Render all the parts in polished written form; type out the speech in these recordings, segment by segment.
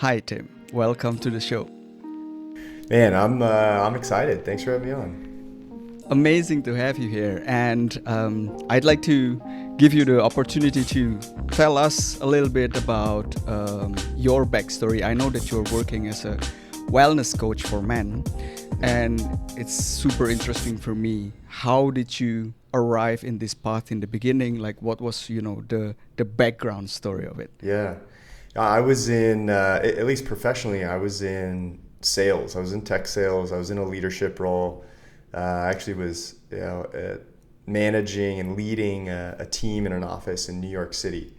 Hi, Tim. Welcome to the show. Man, I'm excited. Thanks for having me on. Amazing to have you here. And I'd like to give you the opportunity to tell us a little bit about your backstory. I know that you're working as a wellness coach for men, and it's super interesting for me. How did you arrive in this path in the beginning? Like, what was the background story of it? Yeah, I was in at least professionally. I was in sales. I was in tech sales. I was in a leadership role. I actually was managing and leading a team in an office in New York City.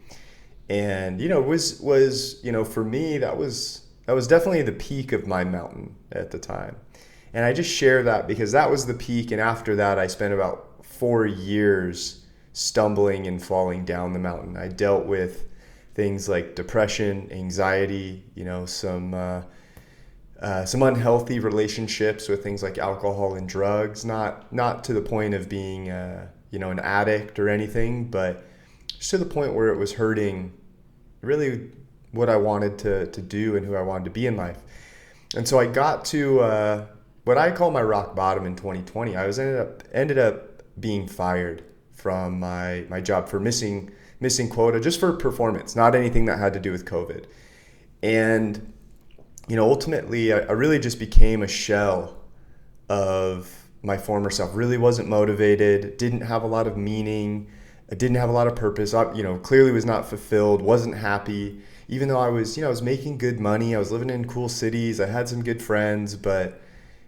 And was for me that was definitely the peak of my mountain at the time. And I just share that because that was the peak, and after that I spent about 4 years stumbling and falling down the mountain. I dealt with things like depression, anxiety, some unhealthy relationships with things like alcohol and drugs. Not to the point of being an addict or anything, but just to the point where it was hurting really what I wanted to do and who I wanted to be in life. And so I got to what I call my rock bottom in 2020. I was ended up being fired from my job for missing quota, just for performance, not anything that had to do with COVID. And ultimately, I really just became a shell of my former self. Really wasn't motivated, didn't have a lot of meaning, didn't have a lot of purpose. Clearly was not fulfilled, wasn't happy. Even though I was making good money, I was living in cool cities, I had some good friends, but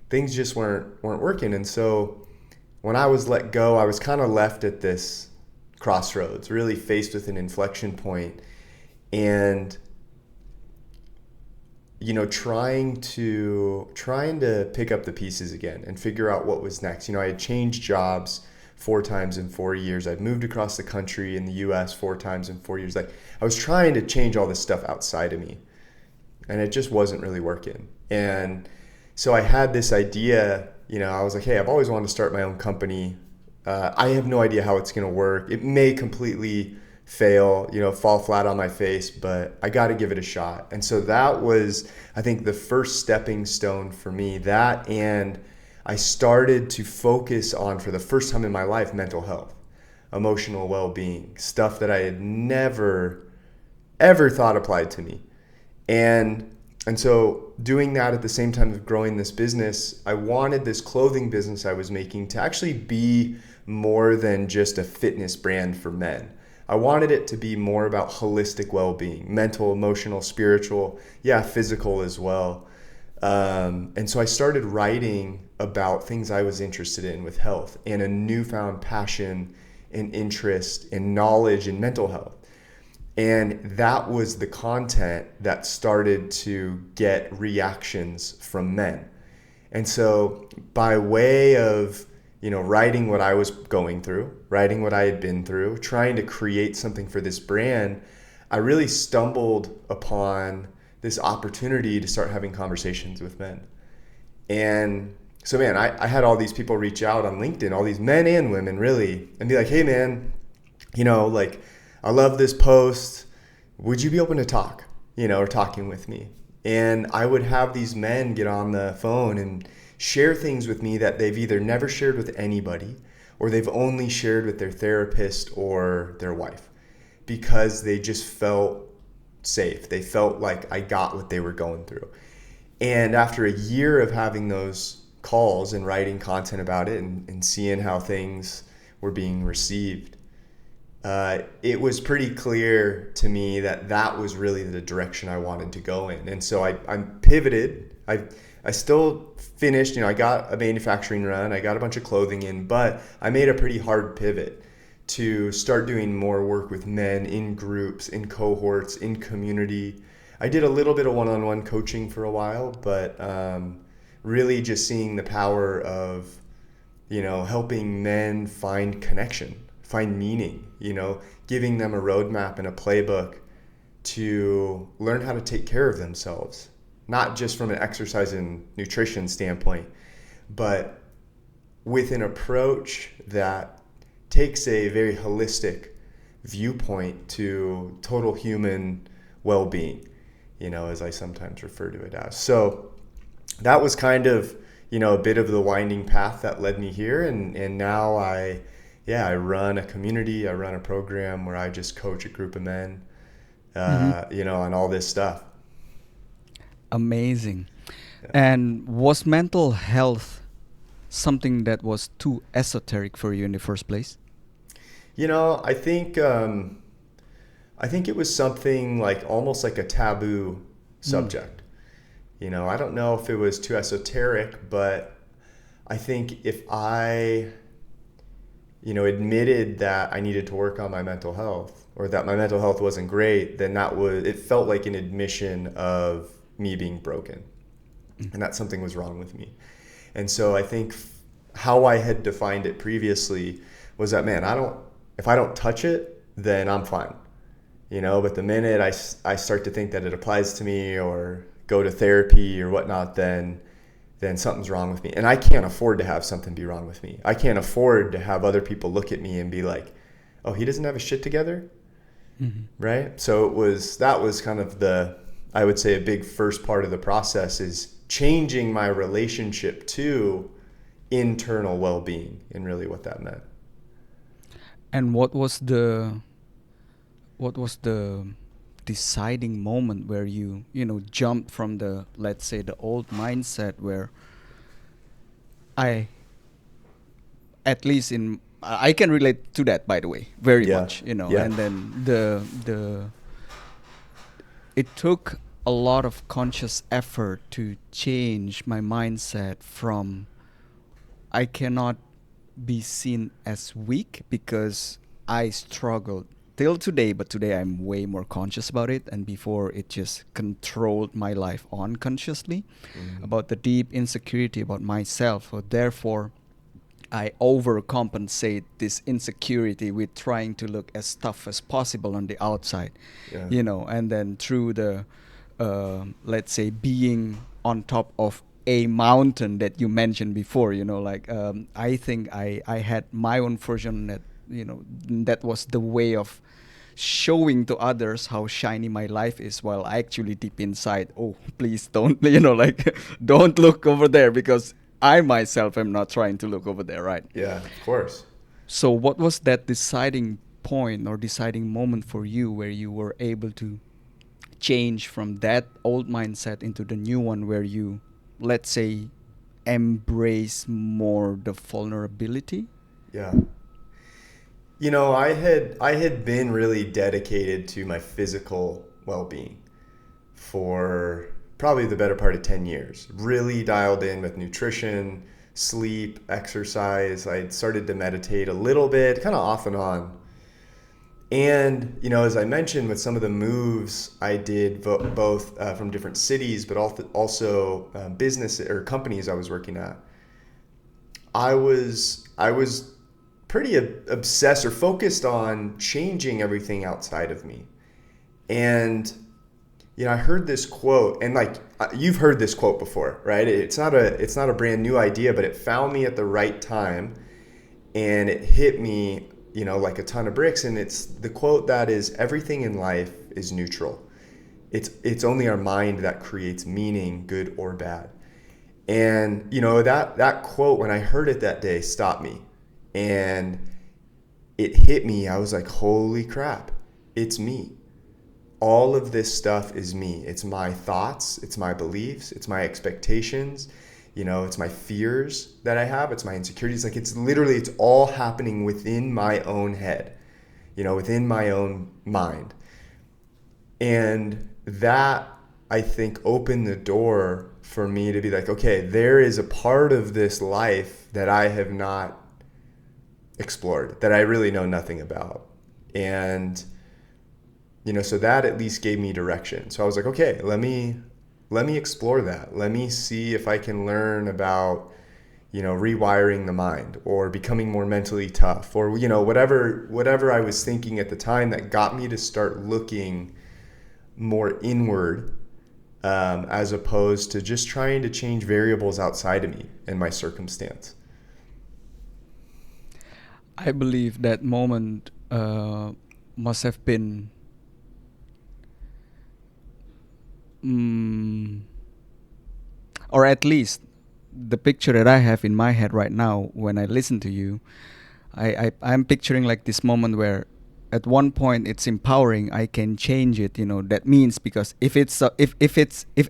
things just weren't working. And so when I was let go, I was kind of left at this crossroads, really faced with an inflection point, and trying to pick up the pieces again and figure out what was next. I had changed jobs 4 times in 4 years. I'd moved across the country in the US 4 times in 4 years. Like, I was trying to change all this stuff outside of me, and it just wasn't really working. And so I had this idea. I was like, hey, I've always wanted to start my own company. I have no idea how it's going to work. It may completely fail, fall flat on my face, but I got to give it a shot. And so that was, I think, the first stepping stone for me. That, and I started to focus on, for the first time in my life, mental health, emotional well-being, stuff that I had never, ever thought applied to me. And so doing that at the same time of growing this business, I wanted this clothing business I was making to actually be more than just a fitness brand for men. I wanted it to be more about holistic well-being, mental, emotional, spiritual, physical as well. And so I started writing about things I was interested in with health, and a newfound passion and interest and knowledge in mental health. And that was the content that started to get reactions from men. And so by way of writing what I was going through, writing what I had been through, trying to create something for this brand, I really stumbled upon this opportunity to start having conversations with men. And so, man, I had all these people reach out on LinkedIn, all these men and women really, and be like, hey, man, I love this post. Would you be open to talk, or talking with me? And I would have these men get on the phone and share things with me that they've either never shared with anybody, or they've only shared with their therapist or their wife, because they just felt safe. They felt like I got what they were going through. And after a year of having those calls and writing content about it, and seeing how things were being received, it was pretty clear to me that that was really the direction I wanted to go in. And so I pivoted. I still finished, I got a manufacturing run, I got a bunch of clothing in, but I made a pretty hard pivot to start doing more work with men in groups, in cohorts, in community. I did a little bit of one-on-one coaching for a while, but really just seeing the power of, helping men find connection, find meaning, giving them a roadmap and a playbook to learn how to take care of themselves. Not just from an exercise and nutrition standpoint, but with an approach that takes a very holistic viewpoint to total human well-being. as I sometimes refer to it as. So that was kind of, a bit of the winding path that led me here. And now I run a community, I run a program where I just coach a group of men, on all this stuff. Amazing. And was mental health something that was too esoteric for you in the first place? I think it was something like almost like a taboo subject. I don't know if it was too esoteric, but I think if I, admitted that I needed to work on my mental health or that my mental health wasn't great, then it felt like an admission of me being broken and that something was wrong with me. And so I think how I had defined it previously was that, man, if I don't touch it, then I'm fine. But the minute I start to think that it applies to me or go to therapy or whatnot, then something's wrong with me. And I can't afford to have something be wrong with me. I can't afford to have other people look at me and be like, oh, he doesn't have his shit together. Right? So that was kind of I would say a big first part of the process is changing my relationship to internal well-being and really what that meant. And what was the deciding moment where you jumped from the, let's say, the old mindset where I at least in I can relate to that, by the way, very much, Yeah. and then the it took a lot of conscious effort to change my mindset from I cannot be seen as weak because I struggled till today, but today I'm way more conscious about it. And before, it just controlled my life unconsciously about the deep insecurity about myself. So therefore, I overcompensate this insecurity with trying to look as tough as possible on the outside, Yeah. and then through the, let's say, being on top of a mountain that you mentioned before, I think I had my own version that was the way of showing to others how shiny my life is, while actually deep inside, oh, please don't, don't look over there, because I myself am not trying to look over there, right? Yeah, of course. So what was that deciding point or deciding moment for you where you were able to change from that old mindset into the new one where you, let's say, embrace more the vulnerability? Yeah. I had been really dedicated to my physical well-being for probably the better part of 10 years. Really dialed in with nutrition, sleep, exercise. I started to meditate a little bit, kind of off and on. And, as I mentioned, with some of the moves I did both from different cities, but also business or companies I was working at, I was pretty obsessed or focused on changing everything outside of me. And I heard this quote, and like you've heard this quote before, right? It's not a brand new idea, but it found me at the right time, and it hit me, like a ton of bricks. And it's the quote that is, everything in life is neutral. It's only our mind that creates meaning, good or bad. And that quote, when I heard it that day, stopped me, and it hit me. I was like, holy crap, it's me. All of this stuff is me. It's my thoughts, it's my beliefs, it's my expectations, it's my fears that I have, it's my insecurities. Like, it's all happening within my own head, within my own mind. And that, I think, opened the door for me to be like, okay, there is a part of this life that I have not explored, that I really know nothing about. And so that at least gave me direction. So I was like, okay, let me explore that. Let me see if I can learn about, rewiring the mind or becoming more mentally tough, or, whatever I was thinking at the time that got me to start looking more inward, as opposed to just trying to change variables outside of me and my circumstance. I believe that moment must have been mm, or at least the picture that I have in my head right now when I listen to you, I'm picturing like this moment where at one point it's empowering, I can change it, that means because if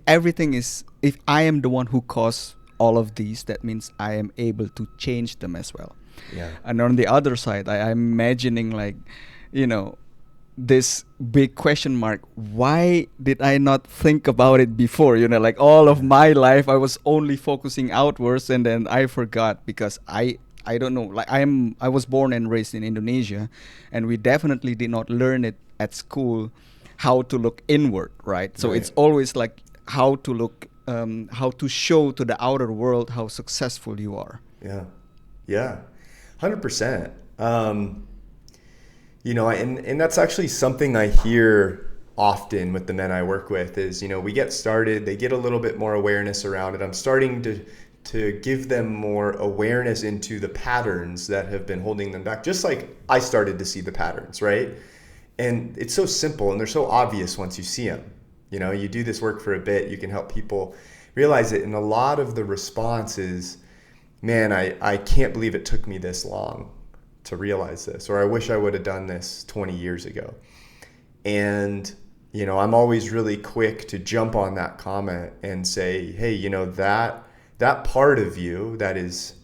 everything is, if I am the one who caused all of these, that means I am able to change them as well. Yeah. And on the other side, I'm imagining like, you know this big question mark, why did I not think about it before, like all of my life I was only focusing outwards, and then I forgot because I don't know, like I was born and raised in Indonesia, and we definitely did not learn it at school how to look inward, right? So Right. it's always like how to look, how to show to the outer world how successful you are. Yeah. Yeah. 100%. And that's actually something I hear often with the men I work with is, we get started, they get a little bit more awareness around it. I'm starting to give them more awareness into the patterns that have been holding them back, just like I started to see the patterns, right? And it's so simple and they're so obvious once you see them. You do this work for a bit, you can help people realize it. And a lot of the response is, man, I can't believe it took me this long to realize this, or I wish I would have done this 20 years ago. And, I'm always really quick to jump on that comment and say, hey, that part of you that is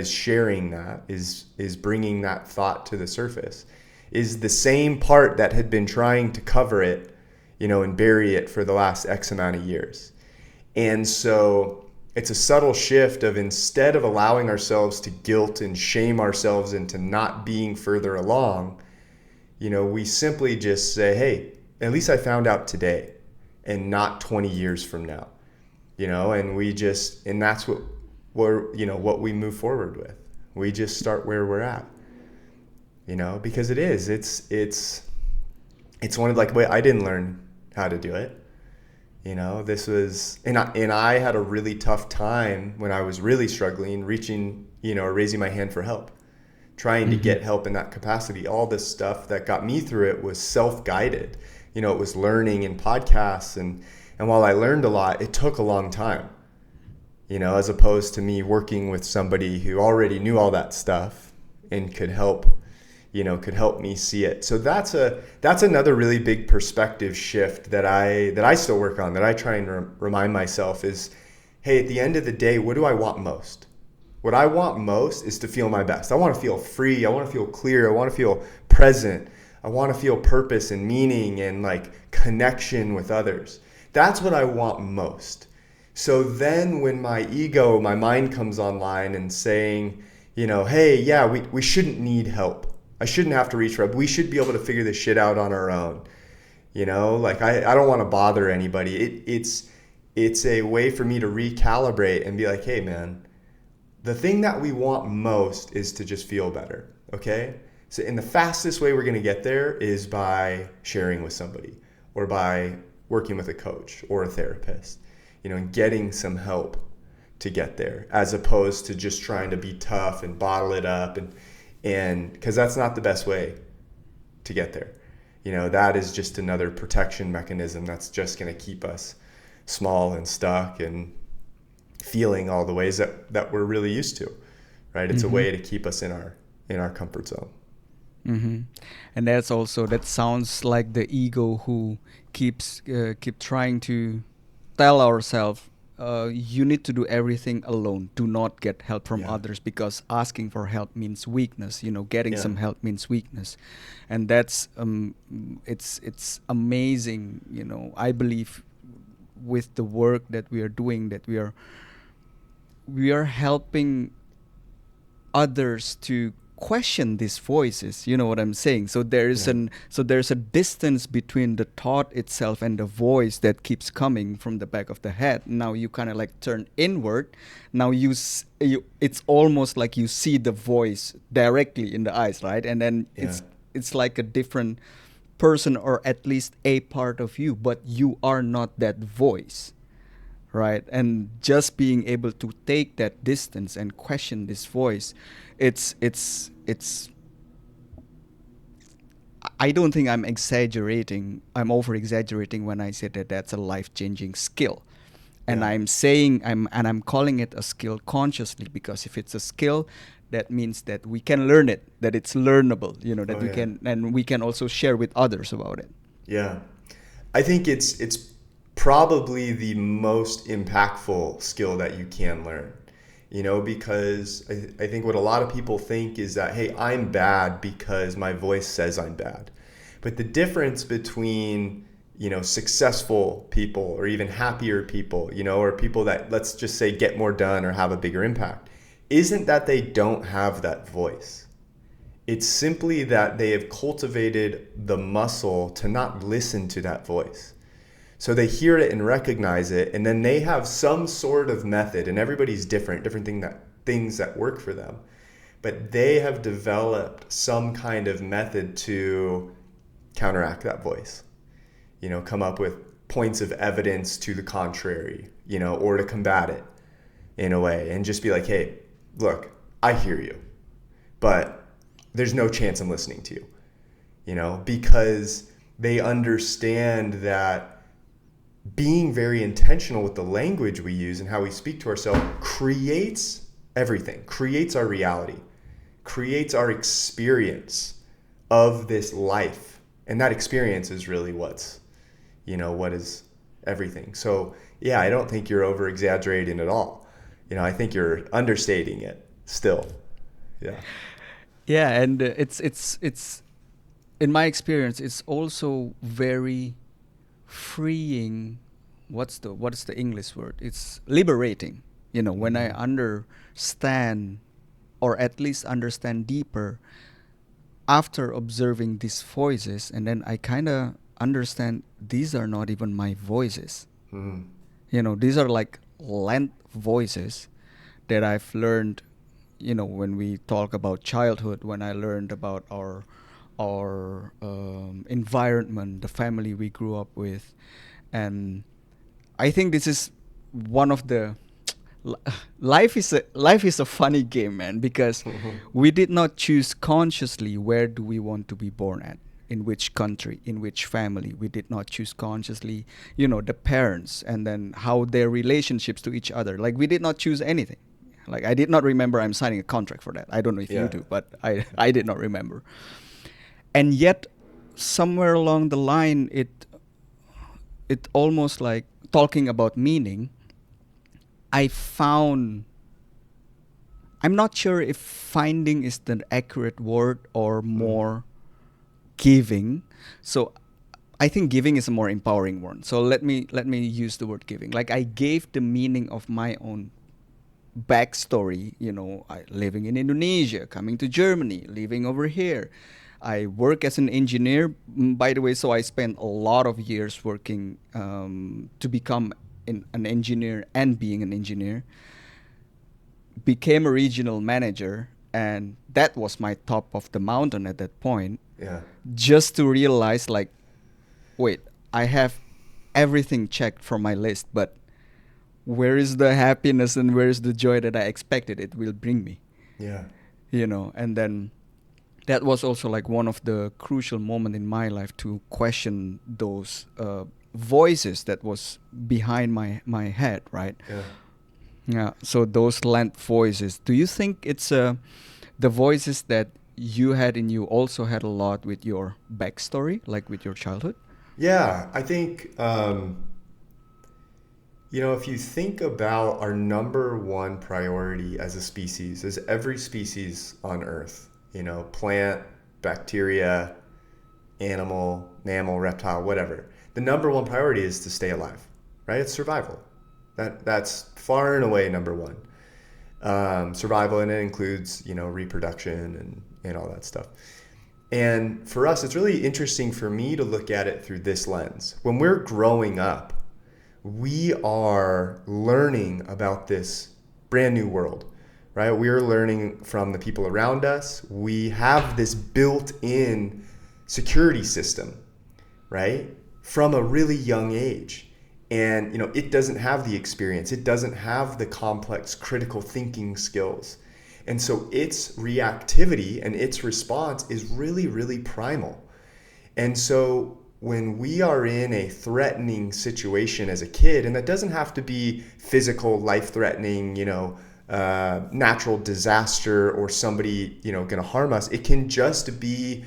sharing that is bringing that thought to the surface is the same part that had been trying to cover it, and bury it for the last X amount of years. And so it's a subtle shift of, instead of allowing ourselves to guilt and shame ourselves into not being further along, we simply just say, hey, at least I found out today and not 20 years from now, and that's what we move forward with. We just start where we're at, because it's one of, like, wait, I didn't learn how to do it. This was, and I had a really tough time when I was really struggling, reaching, or raising my hand for help, trying to get help in that capacity. All this stuff that got me through it was self-guided. It was learning in podcasts. And while I learned a lot, it took a long time, as opposed to me working with somebody who already knew all that stuff and could help me see it. So that's another really big perspective shift that I still work on, that I try and remind myself is, hey, at the end of the day, what do I want most? What I want most is to feel my best. I want to feel free. I want to feel clear. I want to feel present. I want to feel purpose and meaning and like connection with others. That's what I want most. So then when my ego, my mind comes online and saying, hey, yeah, we shouldn't need help. I shouldn't have to reach for help. We should be able to figure this shit out on our own. Like I don't want to bother anybody. It's a way for me to recalibrate and be like, hey man, the thing that we want most is to just feel better. Okay? So the fastest way we're going to get there is by sharing with somebody, or by working with a coach or a therapist, and getting some help to get there, as opposed to just trying to be tough and bottle it up and because that's not the best way to get there. That is just another protection mechanism that's just going to keep us small and stuck and feeling all the ways that we're really used to, right? It's a way to keep us in our comfort zone. And that sounds like the ego who keep trying to tell ourselves, you need to do everything alone. Do not get help from others, because asking for help means weakness. Getting some help means weakness, and that's it's amazing. I believe with the work that we are doing, that we are helping others to question these voices. You know what I'm saying? So there's a distance between the thought itself and the voice that keeps coming from the back of the head. Now you kind of like turn inward. Now it's almost like you see the voice directly in the eyes, right? And then it's like a different person, or at least a part of you, but you are not that voice. Right, and just being able to take that distance and question this voice, it's I don't think I'm exaggerating. I'm over exaggerating when I say that that's a life changing skill. And Yeah. I'm calling it a skill consciously, because if it's a skill, that means that we can learn it, that it's learnable, that Oh we yeah. can, and we can also share with others about it. Yeah. I think it's probably the most impactful skill that you can learn. Because I think what a lot of people think is that, hey, I'm bad because my voice says I'm bad. But the difference between, successful people or even happier people, or people that, let's just say, get more done or have a bigger impact, isn't that they don't have that voice. It's simply that they have cultivated the muscle to not listen to that voice. So they hear it and recognize it, and then they have some sort of method, and everybody's different things that work for them. But they have developed some kind of method to counteract that voice. Come up with points of evidence to the contrary, or to combat it in a way, and just be like, hey, look, I hear you, but there's no chance I'm listening to you, because they understand that being very intentional with the language we use and how we speak to ourselves creates everything, creates our reality, creates our experience of this life. And that experience is really what is everything. So yeah, I don't think you're over exaggerating at all. I think you're understating it still. Yeah. Yeah, and it's in my experience, it's also very freeing. What's the English word? It's liberating. When I Mm-hmm. understand, or at least understand deeper, after observing these voices, and then I kind of understand these are not even my voices. Mm-hmm. These are like length voices that I've learned. When we talk about childhood, when I learned about our environment, the family we grew up with, and I think this is one of the li- life is a funny game, man, because Mm-hmm. we did not choose consciously where do we want to be born at, in which country, in which family. We did not choose consciously, the parents, and then how their relationships to each other. Like, we did not choose anything. Like, I did not remember I'm signing a contract for that. I don't know if you Yeah. do, but I did not remember. And yet, somewhere along the line, it almost like talking about meaning. I found, I'm not sure if finding is the accurate word, or Mm. more giving. So I think giving is a more empowering word. So let me use the word giving. Like, I gave the meaning of my own backstory. Living in Indonesia, coming to Germany, living over here. I work as an engineer, by the way. So I spent a lot of years working to become an engineer, and being an engineer, became a regional manager, and that was my top of the mountain at that point. Yeah. Just to realize, like, wait, I have everything checked from my list, but where is the happiness and where is the joy that I expected it will bring me? Yeah. And then that was also like one of the crucial moments in my life to question those voices that was behind my head, right? Yeah. Yeah. So those land voices, do you think it's the voices that you had in you also had a lot with your backstory, like with your childhood? Yeah. I think, if you think about our number one priority as a species, as every species on Earth, plant, bacteria, animal, mammal, reptile, whatever, the number one priority is to stay alive, right? It's survival. That's far and away number one. Survival, and it includes, reproduction and all that stuff. And for us, it's really interesting for me to look at it through this lens. When we're growing up, we are learning about this brand new world, right? We're learning from the people around us. We have this built-in security system, right? From a really young age. And, it doesn't have the experience. It doesn't have the complex critical thinking skills. And so its reactivity and its response is really, really primal. And so when we are in a threatening situation as a kid, and that doesn't have to be physical, life-threatening, natural disaster or somebody, going to harm us. It can just be,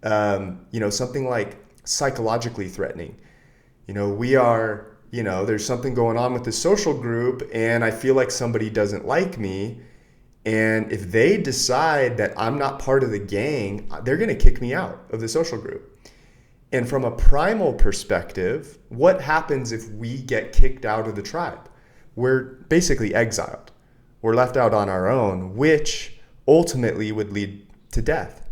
something like psychologically threatening. We are, there's something going on with the social group, and I feel like somebody doesn't like me. And if they decide that I'm not part of the gang, they're going to kick me out of the social group. And from a primal perspective, what happens if we get kicked out of the tribe? We're basically exiled. We're left out on our own, which ultimately would lead to death.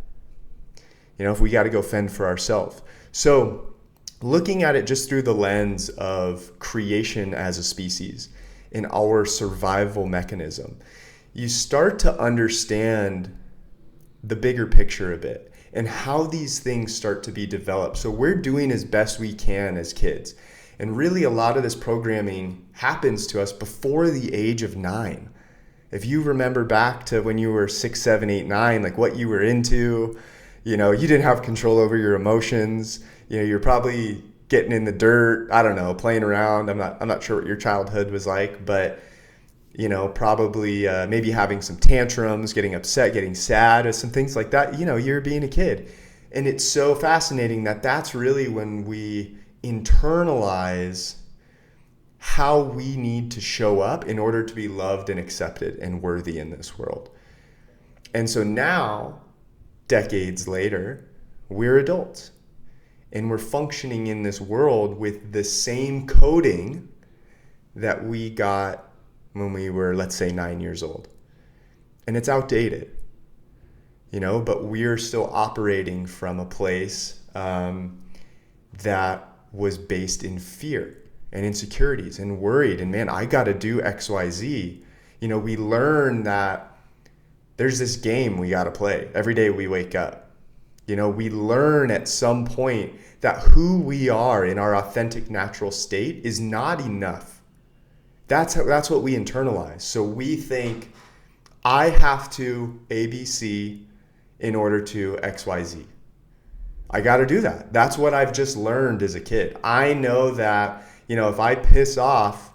If we got to go fend for ourselves. So looking at it just through the lens of creation as a species and our survival mechanism, you start to understand the bigger picture a bit and how these things start to be developed. So we're doing as best we can as kids. And really a lot of this programming happens to us before the age of 9. If you remember back to when you were 6, 7, 8, 9, like what you were into, you didn't have control over your emotions. You're probably getting in the dirt, I don't know, playing around. I'm not sure what your childhood was like, but probably maybe having some tantrums, getting upset, getting sad, or some things like that. You're being a kid. And it's so fascinating that that's really when we internalize how we need to show up in order to be loved and accepted and worthy in this world. And so now, decades later, we're adults. And we're functioning in this world with the same coding that we got when we were, let's say, 9 years old. And it's outdated, but we're still operating from a place that was based in fear and insecurities and worried. And man, I got to do X, Y, Z. We learn that there's this game we got to play every day we wake up. We learn at some point that who we are in our authentic natural state is not enough. That's what we internalize. So we think, I have to ABC in order to XYZ. I got to do that. That's what I've just learned as a kid. I know that, if I piss off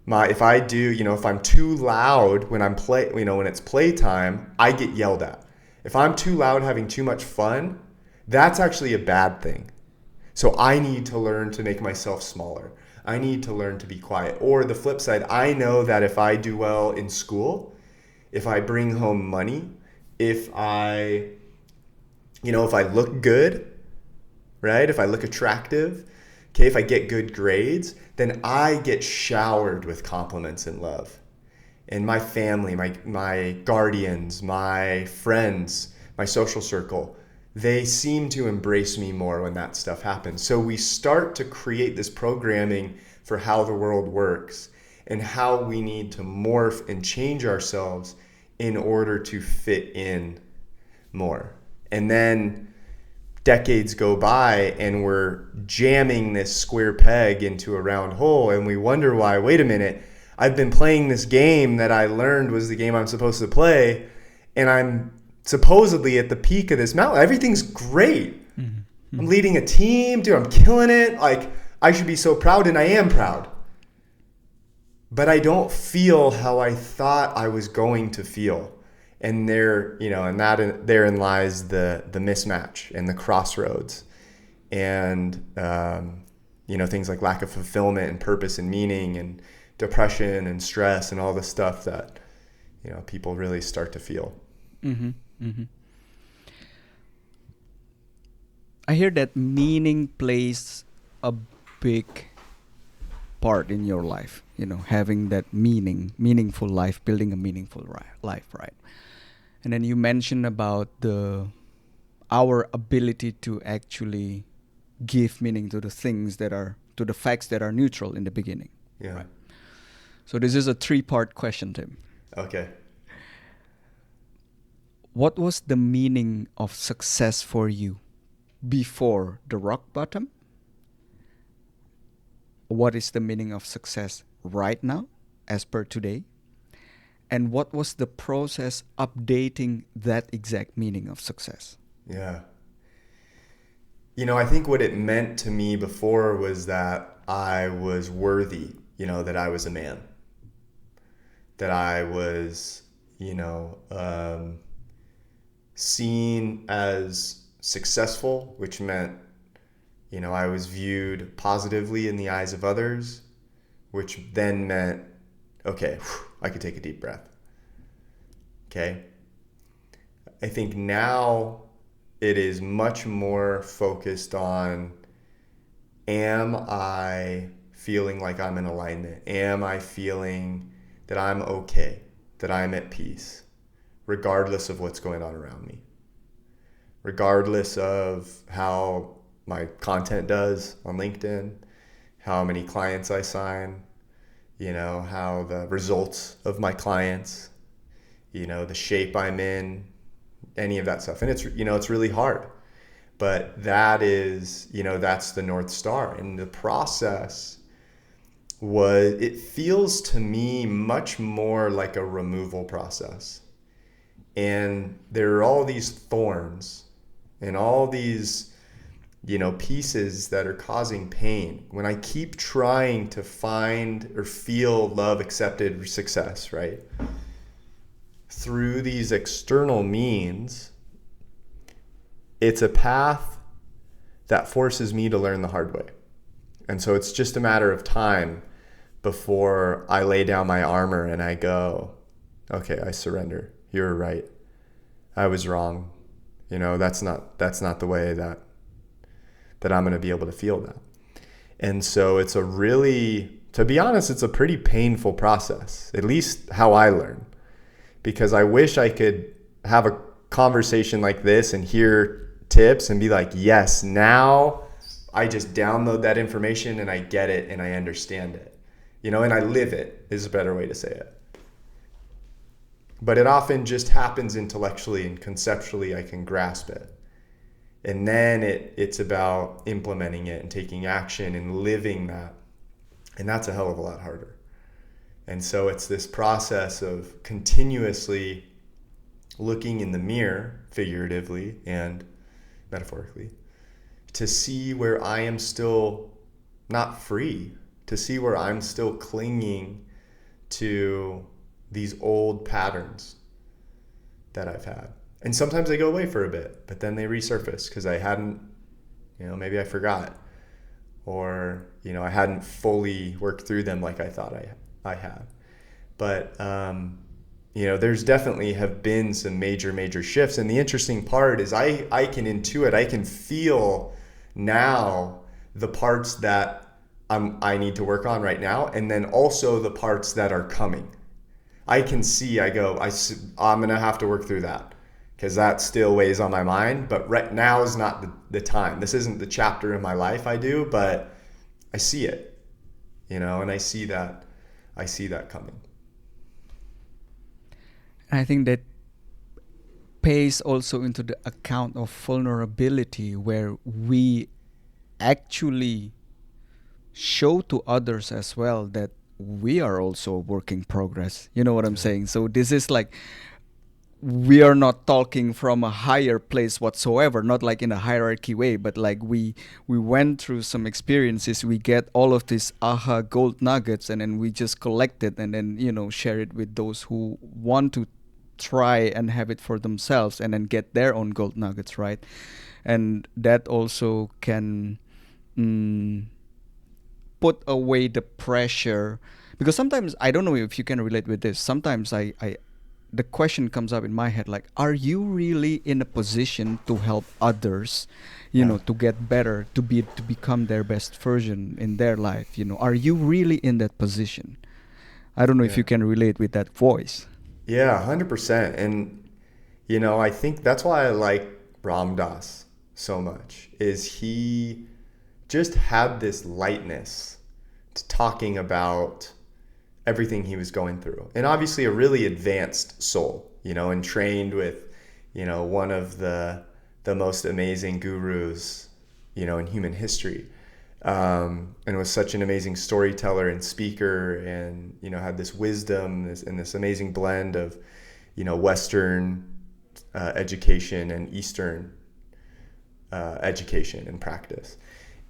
if I'm too loud when when it's playtime, I get yelled at. If I'm too loud having too much fun, that's actually a bad thing. So I need to learn to make myself smaller. I need to learn to be quiet. Or the flip side, I know that if I do well in school, if I bring home money, if I look good, right? If I look attractive, okay, if I get good grades, then I get showered with compliments and love. And my family, my guardians, my friends, my social circle, they seem to embrace me more when that stuff happens. So we start to create this programming for how the world works and how we need to morph and change ourselves in order to fit in more. And then decades go by and we're jamming this square peg into a round hole, and we wonder why, wait a minute, I've been playing this game that I learned was the game I'm supposed to play, and I'm supposedly at the peak of this mountain. Everything's great. Mm-hmm. I'm leading a team, dude, I'm killing it. Like, I should be so proud, and I am proud. But I don't feel how I thought I was going to feel. And therein lies the mismatch and the crossroads, and things like lack of fulfillment and purpose and meaning and depression and stress and all the stuff that people really start to feel. Mm-hmm. Mm-hmm. I hear that meaning plays a big part in your life. Having that meaningful life, building a meaningful life, right? And then you mentioned about our ability to actually give meaning to the facts that are neutral in the beginning. Yeah. Right? So this is a 3-part question, Tim. Okay. What was the meaning of success for you before the rock bottom? What is the meaning of success right now, as per today? And what was the process updating that exact meaning of success? Yeah. I think what it meant to me before was that I was worthy, that I was a man, that I was, seen as successful, which meant, I was viewed positively in the eyes of others, which then meant, okay, I could take a deep breath. Okay. I think now it is much more focused on, am I feeling like I'm in alignment? Am I feeling that I'm okay, that I'm at peace, regardless of what's going on around me, regardless of how my content does on LinkedIn, how many clients I sign, how the results of my clients, the shape I'm in, any of that stuff. And it's really hard, but that is, that's the North Star. And the process it feels to me much more like a removal process. And there are all these thorns and all these, pieces that are causing pain. When I keep trying to find or feel love, accepted, success, right? Through these external means, it's a path that forces me to learn the hard way. And so it's just a matter of time before I lay down my armor and I go, okay, I surrender. You're right. I was wrong. That's not the way that I'm going to be able to feel that. And so it's to be honest, it's a pretty painful process, at least how I learn. Because I wish I could have a conversation like this and hear tips and be like, yes, now I just download that information and I get it and I understand it. And I live it is a better way to say it. But it often just happens intellectually and conceptually. I can grasp it. And then it's about implementing it and taking action and living that. And that's a hell of a lot harder. And so it's this process of continuously looking in the mirror, figuratively and metaphorically, to see where I am still not free, to see where I'm still clinging to these old patterns that I've had. And sometimes they go away for a bit, but then they resurface because I hadn't, maybe I forgot, or, I hadn't fully worked through them like I thought I had. But, there's definitely have been some major shifts. And the interesting part is I can intuit, I can feel now the parts that I need to work on right now. And then also the parts that are coming. I can see, I'm going to have to work through that because that still weighs on my mind. But right now is not the time. This isn't the chapter in my life I do, but I see it, and I see that coming. I think that pays also into the account of vulnerability, where we actually show to others as well that we are also a work in progress. You know what I'm saying? So this is like, we are not talking from a higher place whatsoever, not like in a hierarchy way, but like we went through some experiences, we get all of these aha gold nuggets, and then we just collect it and then share it with those who want to try and have it for themselves and then get their own gold nuggets, right? And that also can put away the pressure, because sometimes, I don't know if you can relate with this, sometimes I the question comes up in my head, like, are you really in a position to help others, to get better, to become their best version in their life? Are you really in that position? I don't know if you can relate with that voice. Yeah, 100%. And I think that's why I like Ram Dass so much, is he just had this lightness to talking about everything he was going through. And obviously a really advanced soul, and trained with, one of the most amazing gurus, in human history. And was such an amazing storyteller and speaker, and, had this wisdom and this amazing blend of, Western education and Eastern education and practice.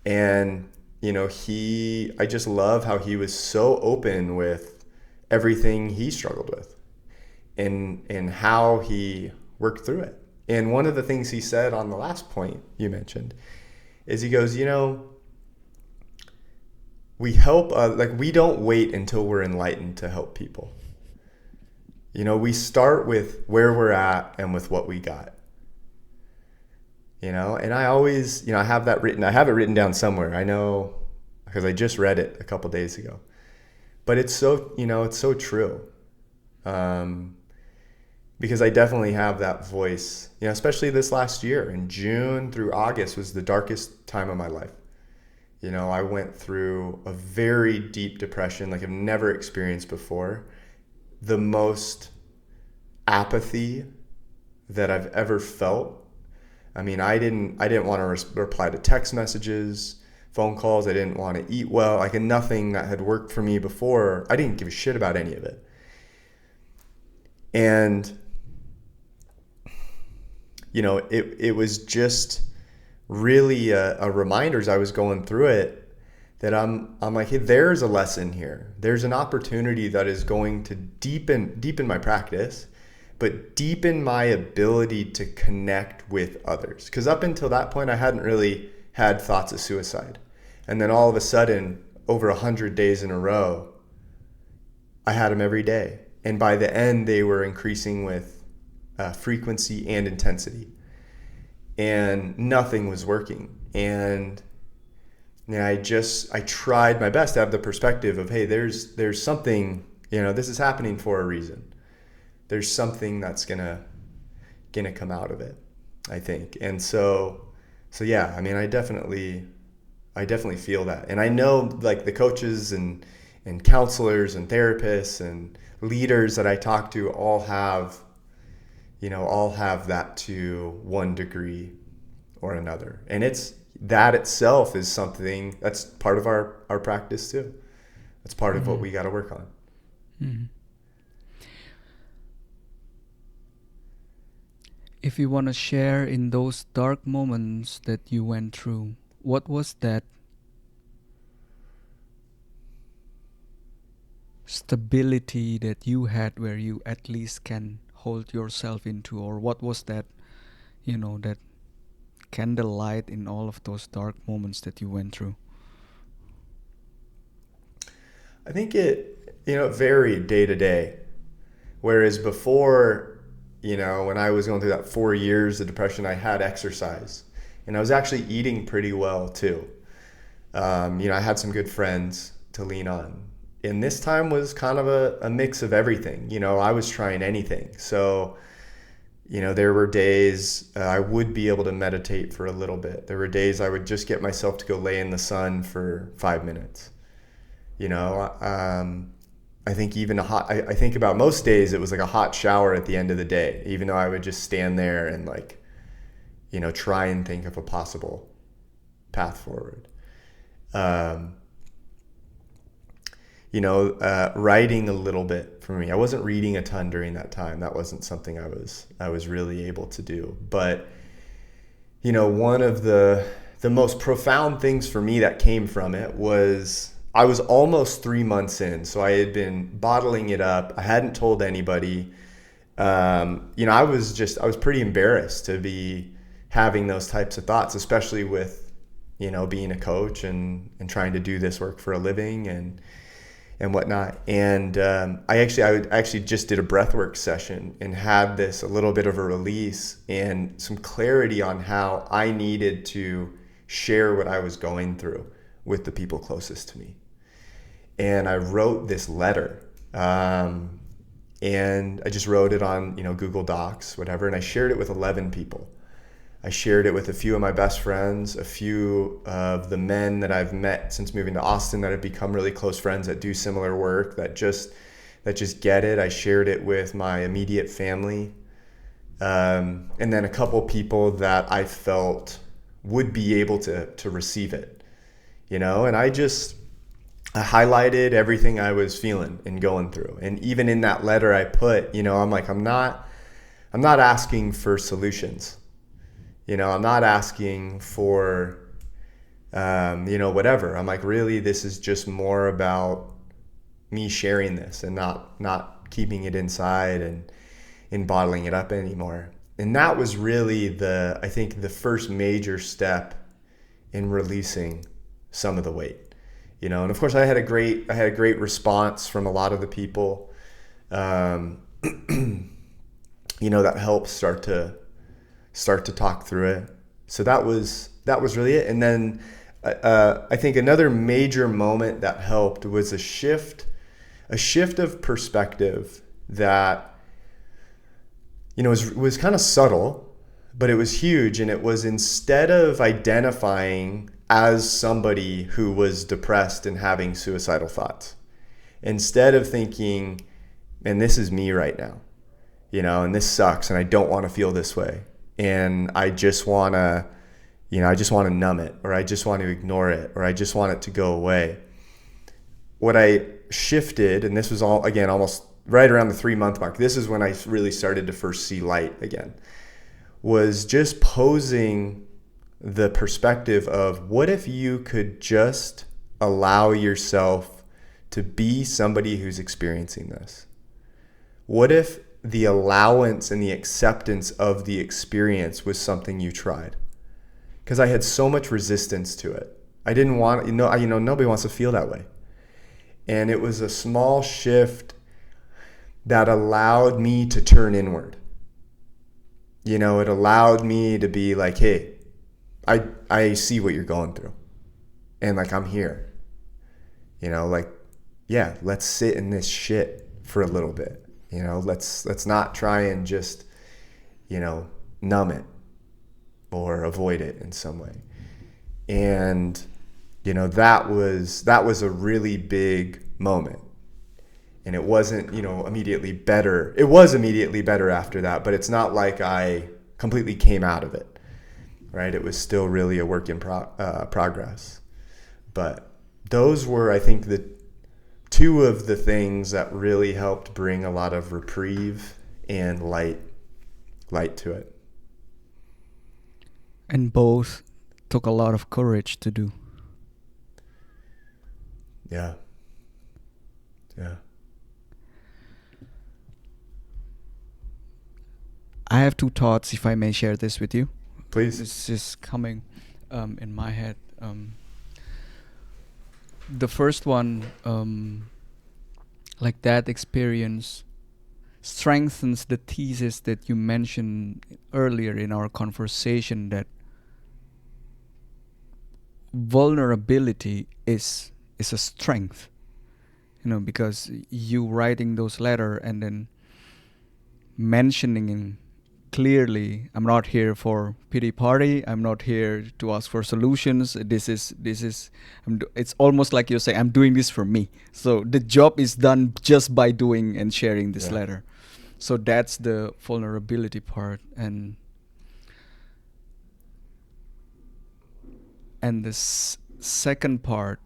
And, I just love how he was so open with everything he struggled with and how he worked through it. And one of the things he said on the last point you mentioned is he goes, we help, we don't wait until we're enlightened to help people. We start with where we're at and with what we got. And I always, I have it written down somewhere. I know because I just read it a couple days ago. But it's so, it's so true. Because I definitely have that voice, especially this last year. In June through August was the darkest time of my life. I went through a very deep depression like I've never experienced before. The most apathy that I've ever felt. I mean, I didn't want to reply to text messages, phone calls. I didn't want to eat well. Like nothing that had worked for me before. I didn't give a shit about any of it. And, it was just really a reminder as I was going through it that I'm like, hey, there's a lesson here. There's an opportunity that is going to deepen my practice, but deepen my ability to connect with others. Because up until that point, I hadn't really had thoughts of suicide. And then all of a sudden, over 100 days in a row, I had them every day. And by the end, they were increasing with frequency and intensity. And nothing was working. And I tried my best to have the perspective of, hey, there's something, this is happening for a reason. There's something that's gonna come out of it, I think. And so yeah, I mean, I definitely feel that. And I know like the coaches and counselors and therapists and leaders that I talk to all have that to one degree or another. And that itself is something that's part of our practice too. That's part of what we got to work on. Mm-hmm. If you want to share in those dark moments that you went through, what was that stability that you had where you at least can hold yourself into, or what was that, that candlelight in all of those dark moments that you went through? I think it varied day to day. Whereas before, when I was going through that 4 years of depression, I had exercise and I was actually eating pretty well too. I had some good friends to lean on. And this time was kind of a mix of everything. I was trying anything. So, there were days I would be able to meditate for a little bit. There were days I would just get myself to go lay in the sun for 5 minutes. I think even I think about most days it was like a hot shower at the end of the day, even though I would just stand there and try and think of a possible path forward. Writing a little bit for me. I wasn't reading a ton during that time. That wasn't something I was really able to do. But, one of the most profound things for me that came from it was I was almost 3 months in. So I had been bottling it up. I hadn't told anybody. I was pretty embarrassed to be having those types of thoughts, especially with, being a coach and trying to do this work for a living and whatnot. And I actually just did a breathwork session and had a little bit of a release and some clarity on how I needed to share what I was going through with the people closest to me. And I wrote this letter, and I just wrote it on Google Docs, whatever, and I shared it with 11 people. I shared it with a few of my best friends, a few of the men that I've met since moving to Austin that have become really close friends that do similar work, that just get it. I shared it with my immediate family, and then a couple people that I felt would be able to receive it, and I highlighted everything I was feeling and going through. And even in that letter I put, I'm like, I'm not asking for solutions. I'm not asking for, whatever. I'm like, really, this is just more about me sharing this and not keeping it inside and bottling it up anymore. And that was really I think the first major step in releasing some of the weight, and of course I had a great response from a lot of the people, that helped start to talk through it. So that was really it. And then I think another major moment that helped was a shift of perspective that, was kind of subtle, but it was huge. And it was, instead of identifying as somebody who was depressed and having suicidal thoughts, instead of thinking, and this is me right now, and this sucks and I don't want to feel this way, and I just want to numb it, or I just want to ignore it, or I just want it to go away. What I shifted, and this was all, again, almost right around the 3-month mark, this is when I really started to first see light again, was just posing the perspective of, what if you could just allow yourself to be somebody who's experiencing this? What if the allowance and the acceptance of the experience was something you tried? Because I had so much resistance to it. I didn't want, nobody wants to feel that way. And it was a small shift that allowed me to turn inward. It allowed me to be like, hey, I see what you're going through. And like, I'm here. Yeah, let's sit in this shit for a little bit. Let's not try and just, numb it or avoid it in some way. And, that was a really big moment. And it wasn't, immediately better. It was immediately better after that, but it's not like I completely came out of it, right? It was still really a work in progress. But those were, I think, the two of the things that really helped bring a lot of reprieve and light to it. And both took a lot of courage to do. Yeah. I have two thoughts, if I may share this with you. Please. This is coming in my head. The first one, like that experience strengthens the thesis that you mentioned earlier in our conversation, that vulnerability is a strength. Because you writing those letters and then mentioning clearly, I'm not here for pity party. I'm not here to ask for solutions. This is. It's almost like you're saying, I'm doing this for me. So the job is done just by doing and sharing this letter. So that's the vulnerability part, and the second part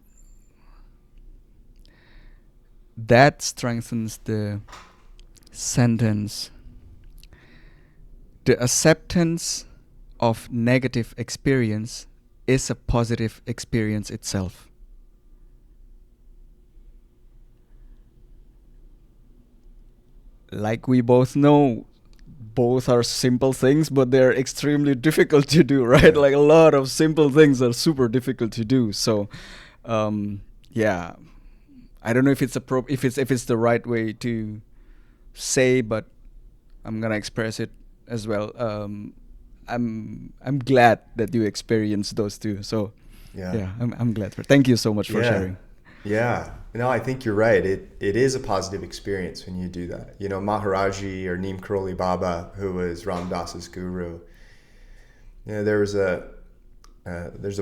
that strengthens the sentence. The acceptance of negative experience is a positive experience itself. Like we both know, both are simple things, but they're extremely difficult to do, right? Like a lot of simple things are super difficult to do. So, yeah, I don't know if it's if it's the right way to say, but I'm gonna express it as well. I'm glad that you experienced those two. So yeah, I'm glad thank you so much for sharing. Yeah. No, I think you're right. It is a positive experience when you do that. Maharaji, or Neem Karoli Baba, who was Ram Dass's guru, there's a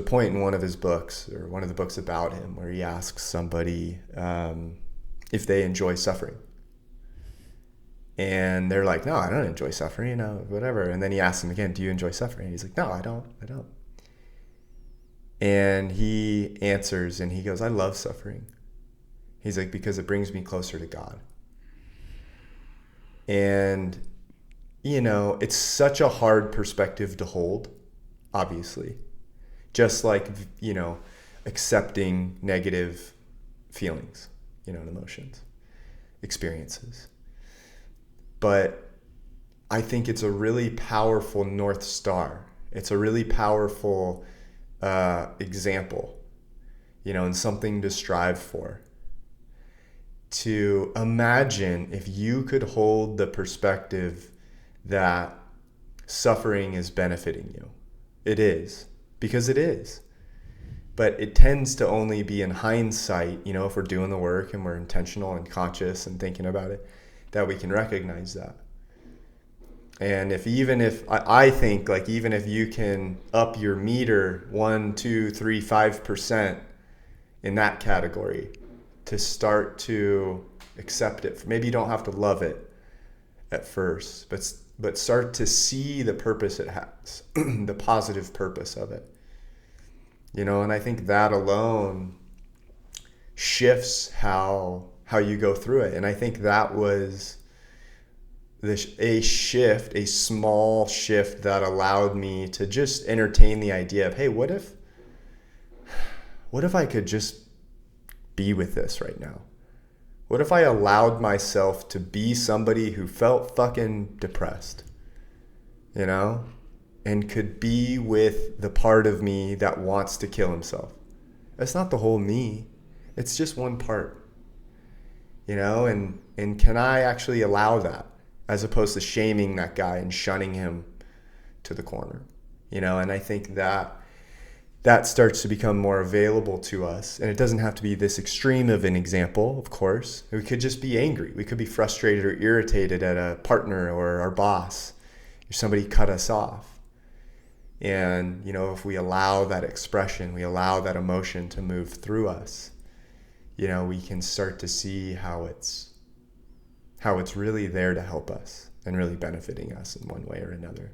point in one of his books, or one of the books about him, where he asks somebody if they enjoy suffering. And they're like, no, I don't enjoy suffering, whatever. And then he asks him again, do you enjoy suffering? And he's like, no, I don't. And he answers and he goes, I love suffering. He's like, because it brings me closer to God. And, it's such a hard perspective to hold, obviously. Just like, accepting negative feelings, and emotions, experiences. But I think it's a really powerful North Star. It's a really powerful example, and something to strive for. To imagine if you could hold the perspective that suffering is benefiting you. It is, because it is. But it tends to only be in hindsight, if we're doing the work and we're intentional and conscious and thinking about it, that we can recognize that. And I think, like, even if you can up your meter 1, 2, 3, 5% in that category, to start to accept it. Maybe you don't have to love it at first, but start to see the purpose it has, the positive purpose of it. And I think that alone shifts how you go through it. And I think that was a small shift that allowed me to just entertain the idea of, hey, what if I could just be with this right now? What if I allowed myself to be somebody who felt fucking depressed, and could be with the part of me that wants to kill himself? That's not the whole me. It's just one part, and can I actually allow that, as opposed to shaming that guy and shunning him to the corner, and I think that starts to become more available to us. And it doesn't have to be this extreme of an example, of course. We could just be angry. We could be frustrated or irritated at a partner or our boss, if somebody cut us off. And, if we allow that expression, we allow that emotion to move through us, we can start to see how it's really there to help us and really benefiting us in one way or another.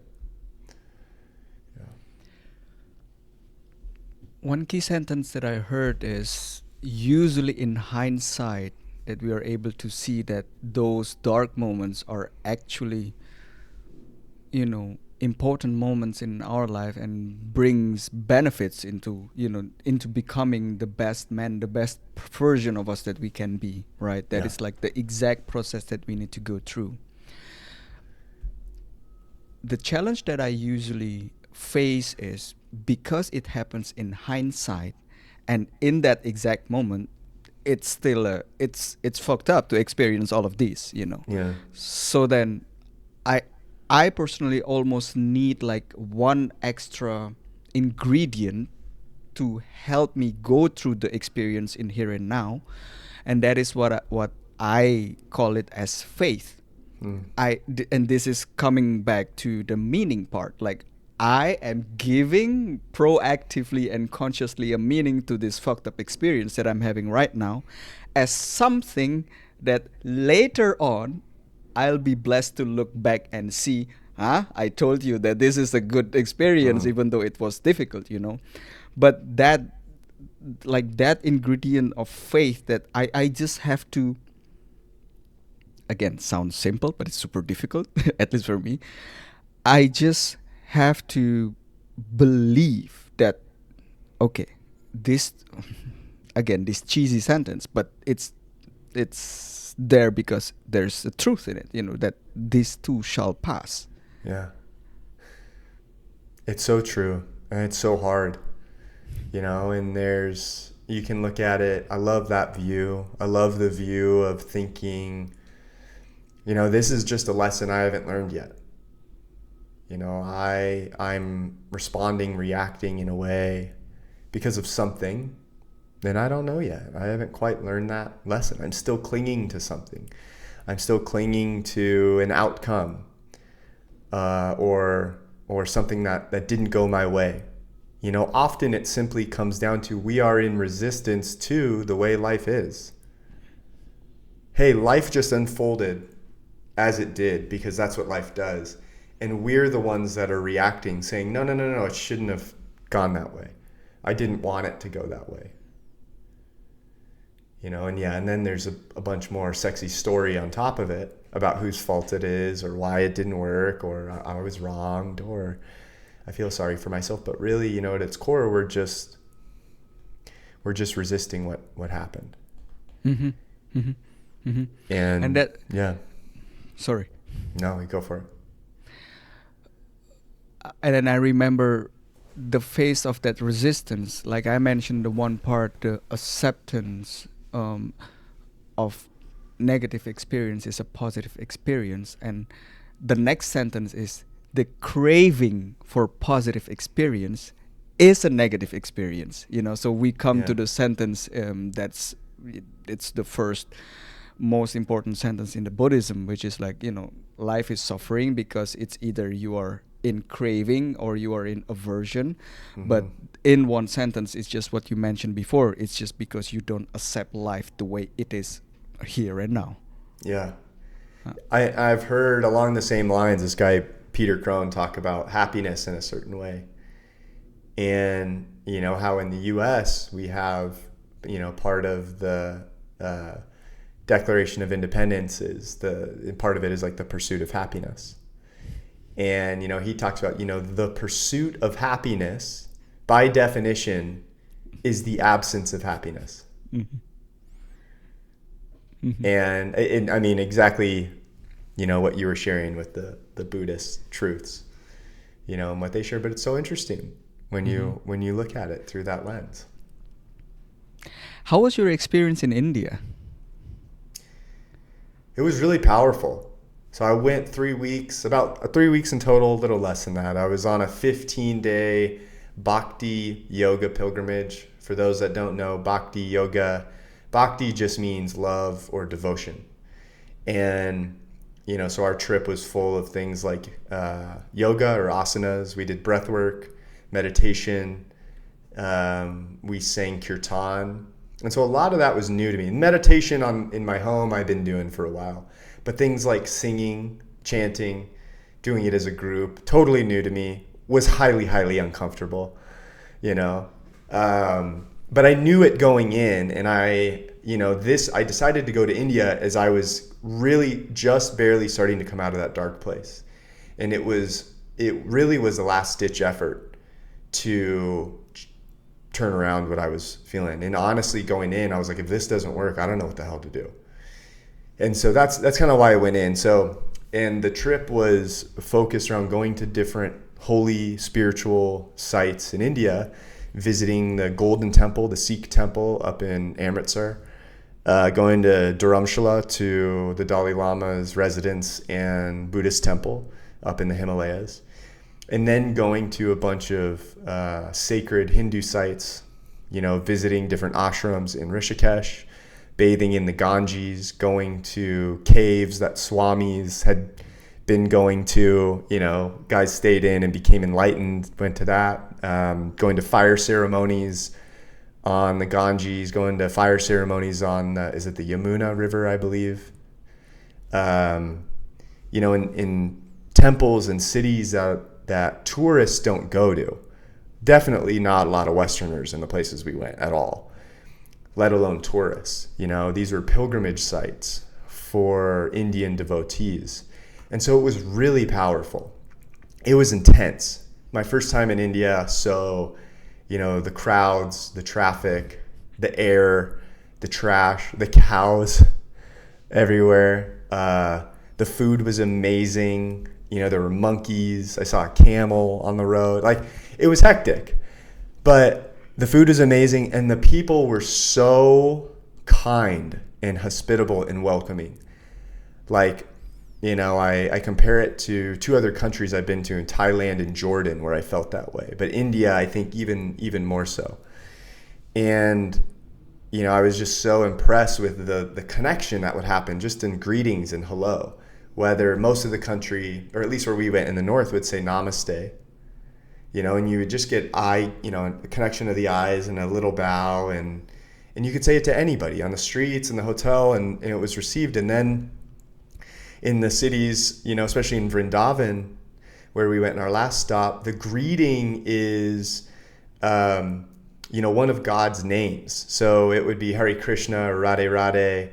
One key sentence that I heard is, usually in hindsight, that we are able to see that those dark moments are actually, important moments in our life, and brings benefits into becoming the best man, the best version of us that we can be, right? That is like the exact process that we need to go through. The challenge that I usually face is, because it happens in hindsight, and in that exact moment, it's still it's fucked up to experience all of these, Yeah. So then I personally almost need like one extra ingredient to help me go through the experience in here and now, and that is what I call it as faith. And this is coming back to the meaning part. Like, I am giving proactively and consciously a meaning to this fucked up experience that I'm having right now, as something that later on I'll be blessed to look back and see, I told you that this is a good experience, even though it was difficult, But that ingredient of faith that I just have to, again, sounds simple, but it's super difficult, at least for me. I just have to believe that, okay, this, again, this cheesy sentence, but it's there because there's a truth in it, that this too shall pass. Yeah. It's so true, and it's so hard, and you can look at it. I love that view. I love the view of thinking, this is just a lesson I haven't learned yet. I'm reacting in a way because of something that I don't know yet. I haven't quite learned that lesson. I'm still clinging to something. I'm still clinging to an outcome, or something that didn't go my way. Often it simply comes down to, we are in resistance to the way life is. Hey, life just unfolded as it did because that's what life does. And we're the ones that are reacting, saying, no, it shouldn't have gone that way. I didn't want it to go that way. And then there's a bunch more sexy story on top of it about whose fault it is, or why it didn't work, or I was wronged, or I feel sorry for myself, but really, at its core, we're just resisting what happened. Mm-hmm. Mm-hmm. Mm-hmm. And And that, yeah, sorry. no, we go for it. And then I remember the face of that resistance. Like I mentioned, the one part, the acceptance of negative experience is a positive experience, and the next sentence is the craving for positive experience is a negative experience. So we come Yeah. to the sentence it's the first most important sentence in the Buddhism, which is like, life is suffering because it's either you are in craving or you are in aversion. But Mm-hmm. in one sentence, it's just what you mentioned before. It's just because you don't accept life the way it is here and now. Yeah. Uh, I've heard along the same lines this guy Peter Crone talk about happiness in a certain way, and how in the U.S. we have part of the Declaration of Independence is part of it is like the pursuit of happiness, and he talks about the pursuit of happiness by definition is the absence of happiness. mm-hmm. Mm-hmm. And I mean exactly what you were sharing with the Buddhist truths, and what they share. But it's so interesting when you look at it through that lens. How was your experience in India? It was really powerful. So I went 3 weeks, about 3 weeks in total, a little less than that. I was on a 15-day bhakti yoga pilgrimage. For those that don't know, bhakti just means love or devotion. And so our trip was full of things like yoga or asanas. We did breath work, meditation. We sang kirtan. And so a lot of that was new to me. Meditation in my home I've been doing for a while. But things like singing, chanting, doing it as a group, totally new to me, was highly, highly uncomfortable, But I knew it going in, and I decided to go to India as I was really just barely starting to come out of that dark place. And it really was a last ditch effort to turn around what I was feeling. And honestly, going in, I was like, if this doesn't work, I don't know what the hell to do. And so that's kind of why I went in. And the trip was focused around going to different holy spiritual sites in India, visiting the Golden Temple, the Sikh temple up in Amritsar, going to Dharamshala, to the Dalai Lama's residence and Buddhist temple up in the Himalayas, and then going to a bunch of sacred Hindu sites, visiting different ashrams in Rishikesh, bathing in the Ganges, going to caves that swamis had been going to, guys stayed in and became enlightened, went to that, going to fire ceremonies on the Ganges, going to fire ceremonies on, is it the Yamuna River, I believe? In temples and cities that tourists don't go to. Definitely not a lot of Westerners in the places we went at all, let alone tourists. These were pilgrimage sites for Indian devotees. And so it was really powerful. It was intense. My first time in India, so, the crowds, the traffic, the air, the trash, the cows everywhere. The food was amazing. There were monkeys. I saw a camel on the road. Like, it was hectic. But the food was amazing, and the people were so kind and hospitable and welcoming. Like, I compare it to two other countries I've been to, in Thailand and Jordan, where I felt that way. But India, I think even more so. And, I was just so impressed with the connection that would happen just in greetings and hello. Whether most of the country, or at least where we went in the north, would say namaste. And you would just get a connection of the eyes and a little bow, and you could say it to anybody on the streets, in the hotel, and it was received. And then in the cities, especially in Vrindavan, where we went in our last stop, the greeting is, one of God's names. So it would be Hare Krishna or Radhe Radhe,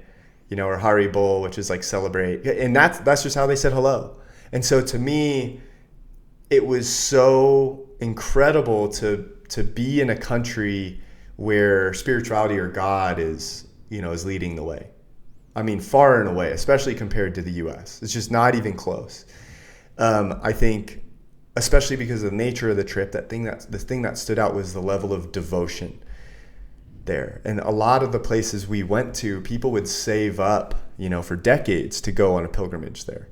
or Hari Bol, which is like celebrate. And that's just how they said hello. And so to me, it was so incredible to be in a country where spirituality or God is leading the way. I mean, far and away, especially compared to the US. It's just not even close. I think, especially because of the nature of the trip, the thing that stood out was the level of devotion there. And a lot of the places we went to, people would save up, for decades to go on a pilgrimage there.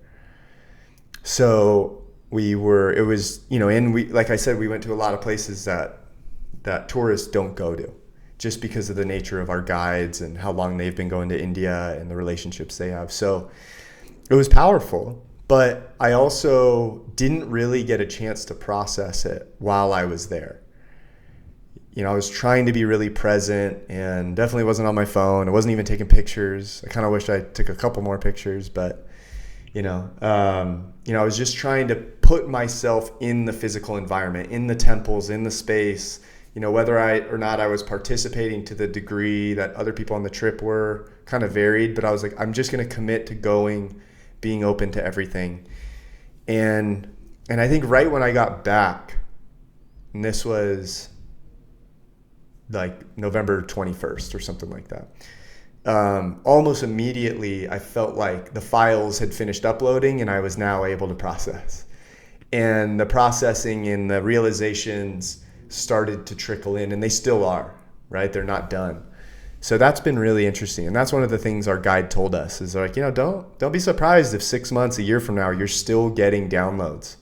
So like I said, we went to a lot of places that tourists don't go to, just because of the nature of our guides and how long they've been going to India and the relationships they have. So it was powerful, but I also didn't really get a chance to process it while I was there. I was trying to be really present and definitely wasn't on my phone. I wasn't even taking pictures. I kind of wish I took a couple more pictures, but I was just trying to put myself in the physical environment, in the temples, in the space, whether or not I was participating to the degree that other people on the trip were, kind of varied, but I was like, I'm just going to commit to going, being open to everything. And I think right when I got back, and this was like November 21st or something like that, almost immediately I felt like the files had finished uploading and I was now able to process. And the processing and the realizations started to trickle in, and they still are, right? They're not done. So that's been really interesting. And that's one of the things our guide told us is like, don't be surprised if 6 months, a year from now, you're still getting downloads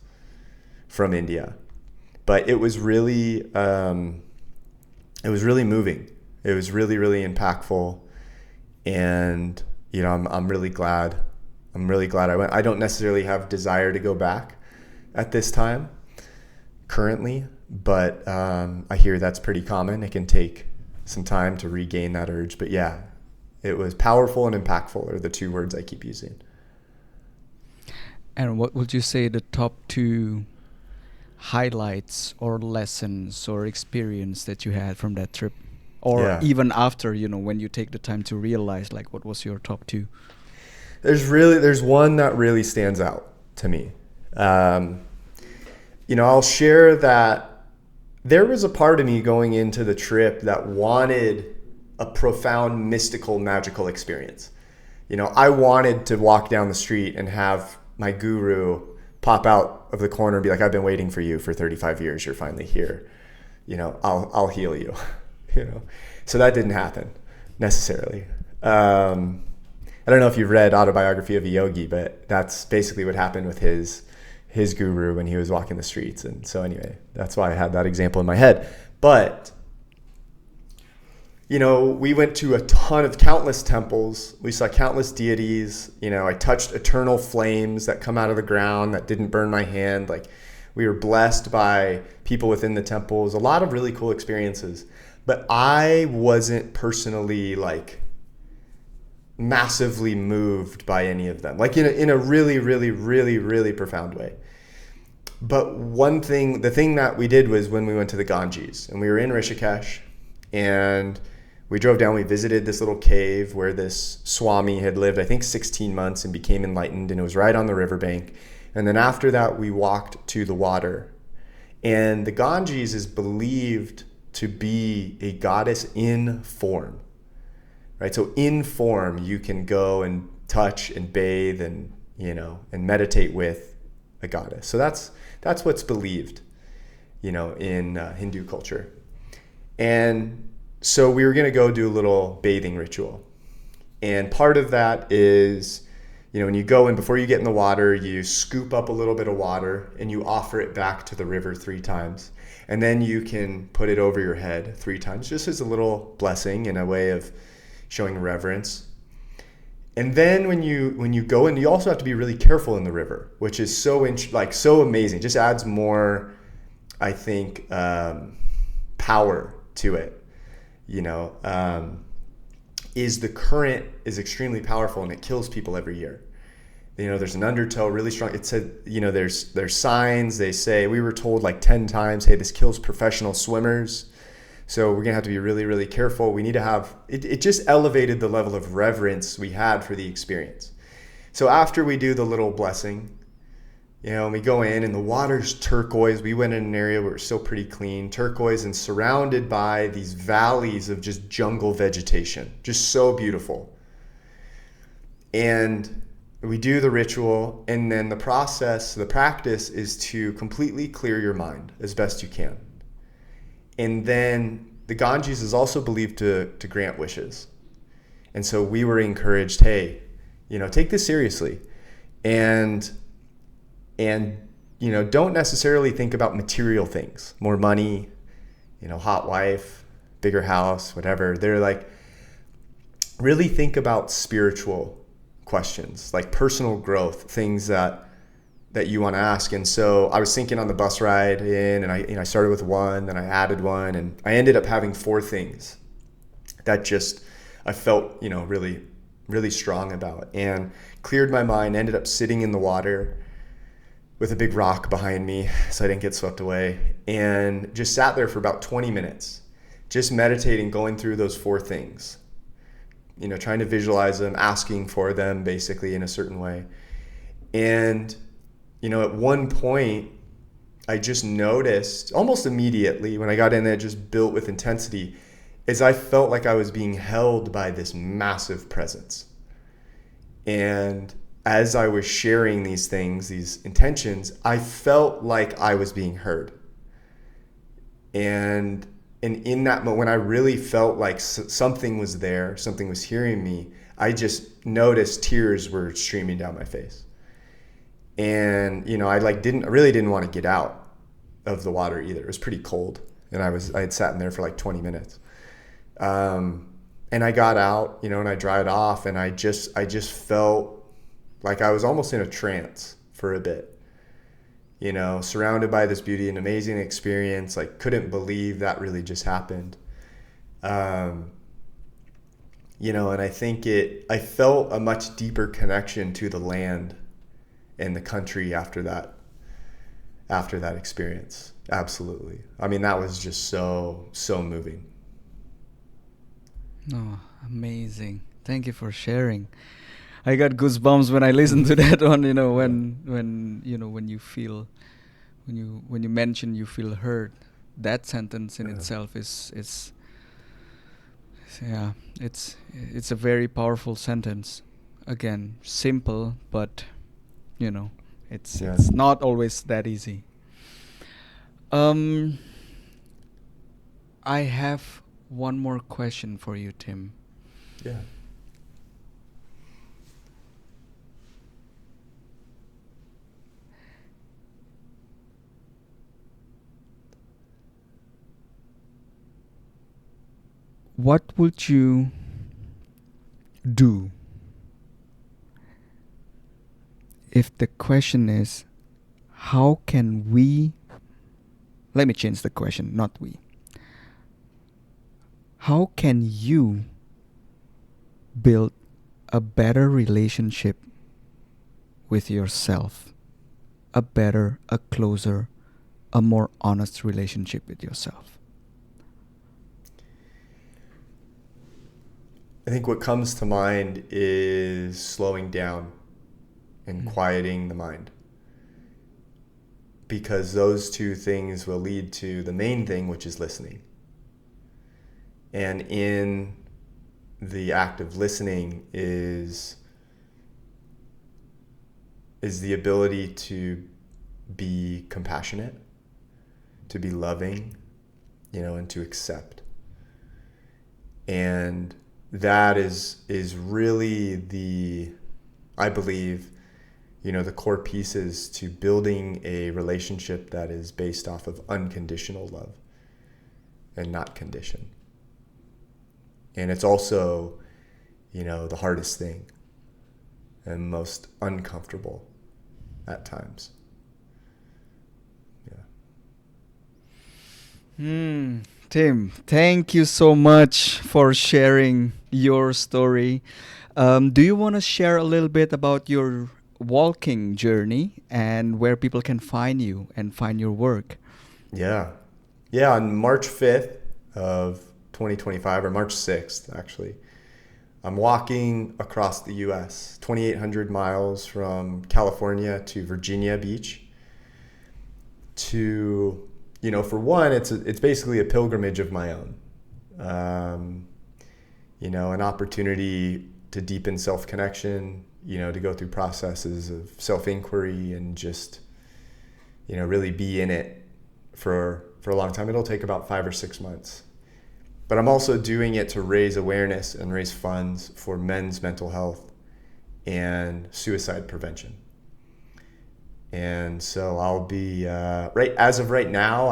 from India. But it was really moving. It was really, really impactful. And, I'm really glad. I'm really glad I went. I don't necessarily have desire to go back at this time currently, but I hear that's pretty common. It can take some time to regain that urge. But yeah, it was powerful and impactful are the two words I keep using. And what would you say the top two highlights or lessons or experience that you had from that trip? Or even after, when you take the time to realize, like, what was your top two? There's one that really stands out to me. I'll share that there was a part of me going into the trip that wanted a profound, mystical, magical experience. I wanted to walk down the street and have my guru pop out of the corner and be like, I've been waiting for you for 35 years. You're finally here. I'll heal you. So that didn't happen necessarily. I don't know if you've read Autobiography of a Yogi, but that's basically what happened with his guru when he was walking the streets. And so anyway, that's why I had that example in my head. But, we went to countless temples. We saw countless deities. I touched eternal flames that come out of the ground that didn't burn my hand. Like, we were blessed by people within the temples, a lot of really cool experiences. But I wasn't personally like massively moved by any of them, like in a really, really, really, really profound way. But the thing that we did was when we went to the Ganges, and we were in Rishikesh, and we drove down, we visited this little cave where this Swami had lived, I think 16 months and became enlightened, and it was right on the riverbank. And then after that, we walked to the water. And the Ganges is believed to be a goddess in form, right? So in form, you can go and touch and bathe and, and meditate with a goddess. So that's what's believed, in Hindu culture. And so we were going to go do a little bathing ritual. And part of that is, when you go in, before you get in the water, you scoop up a little bit of water and you offer it back to the river 3 times. And then you can put it over your head 3 times, just as a little blessing and a way of showing reverence. And then when you go in, you also have to be really careful in the river, which is so amazing. Just adds more, I think, power to it. Is the current is extremely powerful and it kills people every year. There's an undertow really strong. It said, there's signs. They say, we were told like 10 times, hey, this kills professional swimmers. So we're gonna have to be really, really careful. We need to have, it just elevated the level of reverence we had for the experience. So after we do the little blessing, And we go in and the water's turquoise. We went in an area where it was still pretty clean, turquoise, and surrounded by these valleys of just jungle vegetation. Just so beautiful. And we do the ritual, and then the practice is to completely clear your mind as best you can. And then the Ganges is also believed to grant wishes. And so we were encouraged, hey, take this seriously. And don't necessarily think about material things, more money, hot wife, bigger house, whatever. They're like, really think about spiritual questions, like personal growth, things that you want to ask. And so I was thinking on the bus ride in, and I started with one, then I added one, and I ended up having 4 things that just I felt, really, really strong about, and cleared my mind. Ended up sitting in the water with a big rock behind me so I didn't get swept away, and just sat there for about 20 minutes, just meditating, going through those 4 things, trying to visualize them, asking for them basically in a certain way. And, at one point I just noticed almost immediately when I got in there, just built with intensity, is I felt like I was being held by this massive presence. And as I was sharing these things, these intentions, I felt like I was being heard. And in that moment, when I really felt like something was there, something was hearing me, I just noticed tears were streaming down my face. And, I really didn't want to get out of the water either. It was pretty cold. And I had sat in there for like 20 minutes. And I got out, and I dried off, and I just felt like I was almost in a trance for a bit, surrounded by this beauty, an amazing experience. Like, couldn't believe that really just happened. And I think I felt a much deeper connection to the land and the country after that experience. Absolutely. I mean, that was just so moving. Oh, amazing. Thank you for sharing. I got goosebumps when I listened to that one, when you feel, when you mention you feel heard. That sentence in itself is yeah, it's a very powerful sentence. Again, simple, but it's not always that easy. I have one more question for you, Tim. Yeah. What would you do if the question is, how can we, let me change the question, not we. How can you build a better relationship with yourself? A better, a closer, a more honest relationship with yourself? I think what comes to mind is slowing down and quieting the mind. Because those 2 things will lead to the main thing, which is listening. And in the act of listening is the ability to be compassionate, to be loving, and to accept. And that is really I believe, the core pieces to building a relationship that is based off of unconditional love and not condition. And it's also, the hardest thing and most uncomfortable at times. Yeah. Tim, thank you so much for sharing your story. Do you want to share a little bit about your walking journey and where people can find you and find your work? Yeah. On March 5th of 2025, or March 6th, actually, I'm walking across the U.S., 2,800 miles from California to Virginia Beach. To, for one, it's basically a pilgrimage of my own. An opportunity to deepen self-connection, to go through processes of self-inquiry and just, really be in it for a long time. It'll take about 5 or 6 months. But I'm also doing it to raise awareness and raise funds for men's mental health and suicide prevention. And so I'll be as of right now,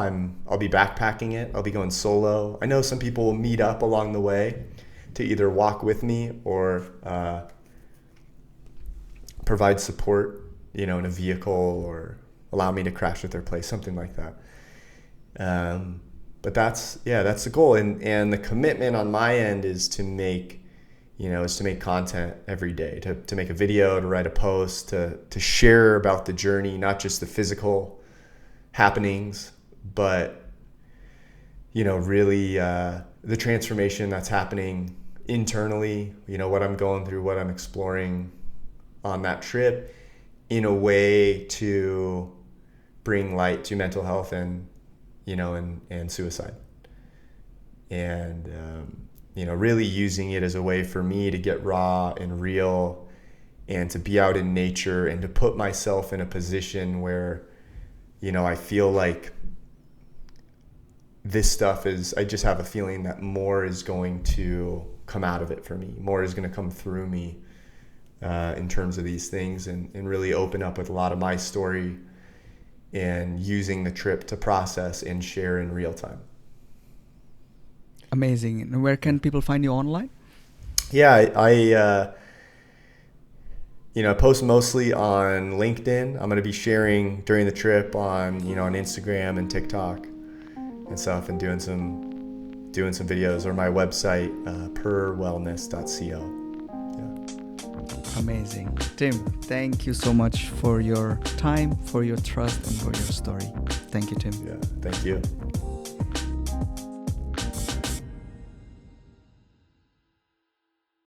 I'll be backpacking it. I'll be going solo. I know some people will meet up along the way to either walk with me or provide support, in a vehicle, or allow me to crash at their place, something like that. But that's the goal. And the commitment on my end is to make content every day, to make a video, to write a post, to share about the journey, not just the physical happenings, but, really the transformation that's happening internally, what I'm going through, what I'm exploring on that trip, in a way to bring light to mental health and suicide. And, really using it as a way for me to get raw and real and to be out in nature and to put myself in a position where, I feel like this stuff I just have a feeling that more is going to come out of it for me. More is going to come through me in terms of these things, and really open up with a lot of my story and using the trip to process and share in real time. Amazing. And where can people find you online? Yeah, I post mostly on LinkedIn. I'm going to be sharing during the trip on, on Instagram and TikTok and stuff, and doing some videos, or my website, perwellness.co. Amazing. Tim, thank you so much for your time, for your trust, and for your story. Thank you, Tim. Yeah, thank you.